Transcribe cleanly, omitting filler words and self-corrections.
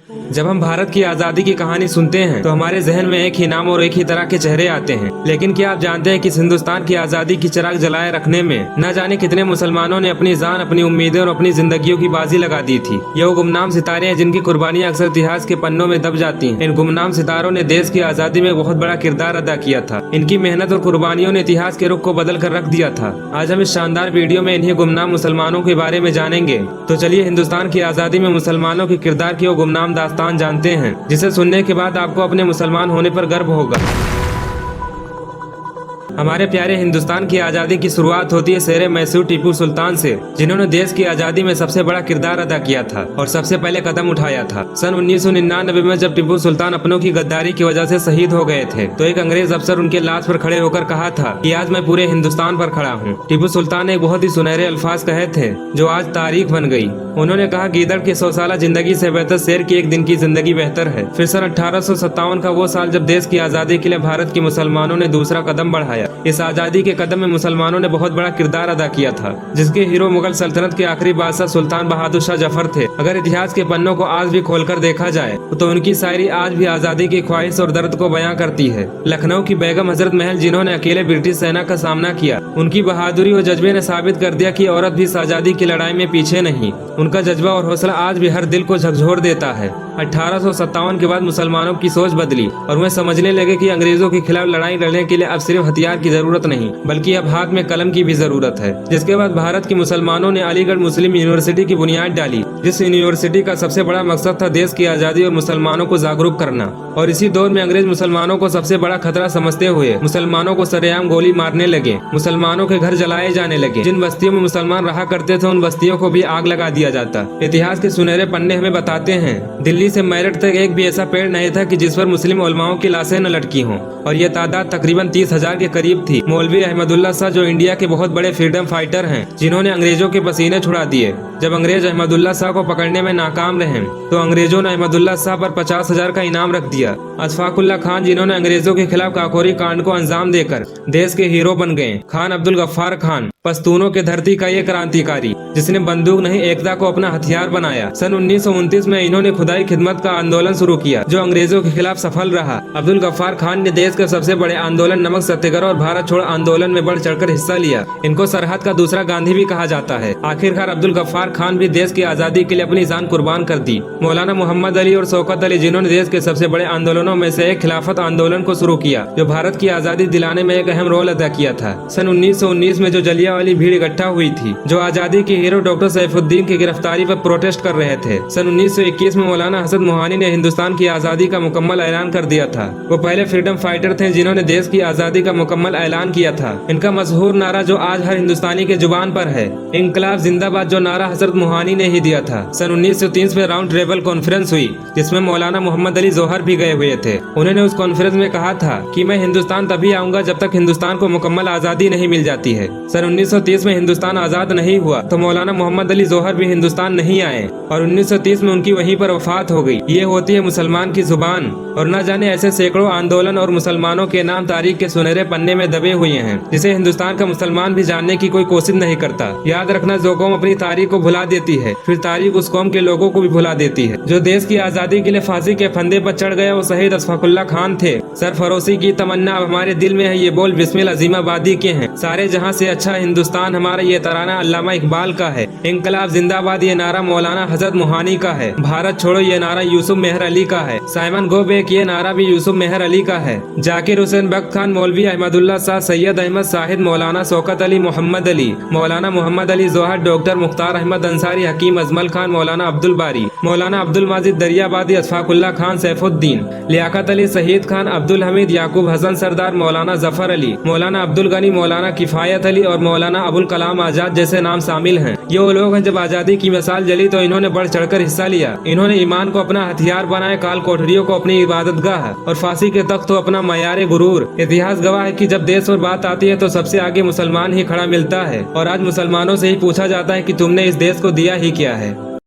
जब हम भारत की आजादी की कहानी सुनते हैं तो हमारे जहन में एक ही नाम और एक ही तरह के चेहरे आते हैं। लेकिन क्या आप जानते हैं कि इस हिंदुस्तान की आजादी की चिराग जलाए रखने में न जाने कितने मुसलमानों ने अपनी जान, अपनी उम्मीदें और अपनी जिंदगियों की बाजी लगा दी थी। ये वो गुमनाम सितारे हैं जिनकी कुर्बानियां अक्सर इतिहास के पन्नों में दब जाती हैं। इन गुमनाम सितारों ने देश की आजादी में बहुत बड़ा किरदार अदा किया था। इनकी मेहनत और कुर्बानियों ने इतिहास के रुख को बदल कर रख दिया था। आज हम इस शानदार वीडियो में इन्हीं गुमनाम मुसलमानों के बारे में जानेंगे। तो चलिए हिंदुस्तान की आजादी में मुसलमानों के किरदार की वो गुमनाम दास्तान जानते हैं, जिसे सुनने के बाद आपको अपने मुसलमान होने पर गर्व होगा। हमारे प्यारे हिंदुस्तान की आजादी की शुरुआत होती है शेर मैसूर टीपू सुल्तान से, जिन्होंने देश की आजादी में सबसे बड़ा किरदार अदा किया था और सबसे पहले कदम उठाया था। सन 1999 में जब टीपू सुल्तान अपनों की गद्दारी की वजह से शहीद हो गए थे तो एक अंग्रेज अफसर उनके लाश पर खड़े होकर कहा था कि आज मैं पूरे हिंदुस्तान पर खड़ा हूँ। टीपू सुल्तान ने बहुत ही सुनहरे अल्फाज कहे थे जो आज तारीख बन गई। उन्होंने कहा गीदड़ की 100 साल जिंदगी से बेहतर शेर की एक दिन की जिंदगी बेहतर है। फिर सन 1857 का वो साल जब देश की आजादी के लिए भारत के मुसलमानों ने दूसरा कदम बढ़ाया। इस आजादी के कदम में मुसलमानों ने बहुत बड़ा किरदार अदा किया था, जिसके हीरो मुगल सल्तनत के आखिरी बादशाह सुल्तान बहादुर शाह जफर थे। अगर इतिहास के पन्नों को आज भी खोलकर देखा जाए तो उनकी शायरी आज भी आजादी की ख्वाहिश और दर्द को बयां करती है। लखनऊ की बेगम हजरत महल, जिन्होंने अकेले ब्रिटिश सेना का सामना किया, उनकी बहादुरी और जज्बे ने साबित कर दिया कि औरत भी इस आजादी की लड़ाई में पीछे नहीं। उनका जज्बा और हौसला आज भी हर दिल को झकझोर देता है। 1857 के बाद मुसलमानों की सोच बदली और वे समझने लगे कि अंग्रेजों के खिलाफ लड़ाई लड़ने के लिए अब सिर्फ हथियार की जरूरत नहीं, बल्कि अब हाथ में कलम की भी जरूरत है। जिसके बाद भारत के मुसलमानों ने अलीगढ़ मुस्लिम यूनिवर्सिटी की बुनियाद डाली, जिस यूनिवर्सिटी का सबसे बड़ा मकसद था देश की आजादी और मुसलमानों को जागरूक करना। और इसी दौर में अंग्रेज मुसलमानों को सबसे बड़ा खतरा समझते हुए मुसलमानों को सरेआम गोली मारने लगे। मुसलमानों के घर जलाए जाने लगे। जिन बस्तियों में मुसलमान रहा करते थे उन बस्तियों को भी आग लगा दिया जाता। इतिहास के सुनहरे पन्ने हमें बताते हैं दिल्ली से मेरठ तक एक भी ऐसा पेड़ नहीं था कि जिस पर मुस्लिम उलमाओं की लाशें न लटकी हों, और ये तादाद तकरीबन 30,000 के करीब थी। मौलवी अहमदुल्ला शाह, जो इंडिया के बहुत बड़े फ्रीडम फाइटर हैं, जिन्होंने अंग्रेजों के पसीने छुड़ा दिए। जब अंग्रेज अहमदुल्ला शाह को पकड़ने में नाकाम रहे तो अंग्रेजों ने अहमदुल्ला शाह पर 50,000 का इनाम रख दिया। अशफाकुल्ला खान, जिन्होंने अंग्रेजों के खिलाफ काकोरी कांड को अंजाम देकर देश के हीरो बन गए। खान अब्दुल गफ्फार खान, पश्तूनों के धरती का ये क्रांतिकारी जिसने बंदूक नहीं एकता को अपना हथियार बनाया। सन 1929 में इन्होंने खुदाई खिदमत का आंदोलन शुरू किया जो अंग्रेजों के खिलाफ सफल रहा। अब्दुल गफ्फार खान ने देश के सबसे बड़े आंदोलन नमक सत्याग्रह और भारत छोड़ आंदोलन में बढ़ चढ़कर हिस्सा लिया। इनको सरहद का दूसरा गांधी भी कहा जाता है। आखिरकार अब्दुल गफ्फार खान भी देश की आजादी के लिए अपनी जान कुर्बान कर दी। मौलाना मोहम्मद अली और शौकत अली, जिन्होंने देश के सबसे बड़े आंदोलनों में से एक खिलाफत आंदोलन को शुरू किया जो भारत की आजादी दिलाने में एक अहम रोल अदा किया था। सन 1919 में जो जलियांवाला भीड़ इकट्ठा हुई थी, जो आजादी के हीरो डॉक्टर सैफुद्दीन की गिरफ्तारी पर प्रोटेस्ट कर रहे थे। सन 1921 में मौलाना हसन मोहानी ने हिंदुस्तान की आजादी का मुकम्मल ऐलान कर दिया था। वो पहले फ्रीडम फाइटर थे जिन्होंने देश की आजादी का मुकम्मल ऐलान किया था। इनका मशहूर नारा जो आज हर हिंदुस्तानी के जुबान पर है, इंकलाब जिंदाबाद, जो नारा हजरत मोहानी ने ही दिया था। सन 1930 में राउंड टेबल कॉन्फ्रेंस हुई जिसमें मौलाना मोहम्मद अली जौहर भी गए हुए थे। उन्होंने उस कॉन्फ्रेंस में कहा था कि मैं हिंदुस्तान तभी आऊंगा जब तक हिंदुस्तान को मुकम्मल आजादी नहीं मिल जाती है। सन 1930 में हिंदुस्तान आजाद नहीं हुआ तो मौलाना मोहम्मद अली जौहर भी हिंदुस्तान नहीं आए और 1930 में उनकी वहीं पर वफात हो गई। ये होती है मुसलमान की जुबान। और न जाने ऐसे सैकड़ों आंदोलन और मुसलमानों के नाम तारीख के सुनहरे पन्ने में दबे हुए हैं, जिसे हिंदुस्तान का मुसलमान भी जानने की कोई कोशिश नहीं करता। याद रखना, जो कौम अपनी तारीख को भुला देती है फिर तारीख उस कौम के लोगों को भी भुला देती है। जो देश की आजादी के लिए फांसी के फंदे पर चढ़ गया वो शहीद अशफाकुल्ला खान थे। सरफरोशी की तमन्ना अब हमारे दिल में है, ये बोल बिस्मिल अजीमाबादी के हैं। सारे जहां से अच्छा हिंदुस्तान हमारा, ये तराना अल्लामा इकबाल का है। इंकलाब जिंदाबाद, ये नारा मौलाना हजरत मोहानी का है। भारत छोड़ो, ये नारा यूसुफ मेहर अली का है। साइमन गो बैक, ये नारा भी यूसुफ मेहर अली का है। जाकिर हुसैन बख्त खान, मौलवी अहमदुल्ला शाह, सैयद अहमद साहिद, मौलाना शौकत अली, मोहम्मद अली, मौलाना मोहम्मद अली जौहर, डॉक्टर मुख्तार अहमद अंसारी, हकीम अजमल खान, मौलाना अब्दुल बारी, मौलाना अब्दुल माजिद दरियाबादी, अशफाकुल्ला खान, सैफुद्दीन, लियाकत अली, शहीद खान, अब्दुल हमीद, याकूब हसन सरदार, मौलाना जफर अली, मौलाना अब्दुल गनी, मौलाना किफायत अली और मौलाना अबुल कलाम आजाद जैसे नाम शामिल हैं। ये वो लोग हैं जब आजादी की मिसाल जली तो इन्होंने बढ़ चढ़कर हिस्सा लिया। इन्होंने ईमान को अपना हथियार बनाया, काल कोठरियों को अपनी इबादतगाह और फांसी के तख्त को अपना मयार गुरूर। इतिहास गवाह है कि जब देश और बात आती है तो सबसे आगे मुसलमान ही खड़ा मिलता है और आज मुसलमानों से ही पूछा जाता है कि तुमने इस देश को दिया ही क्या है।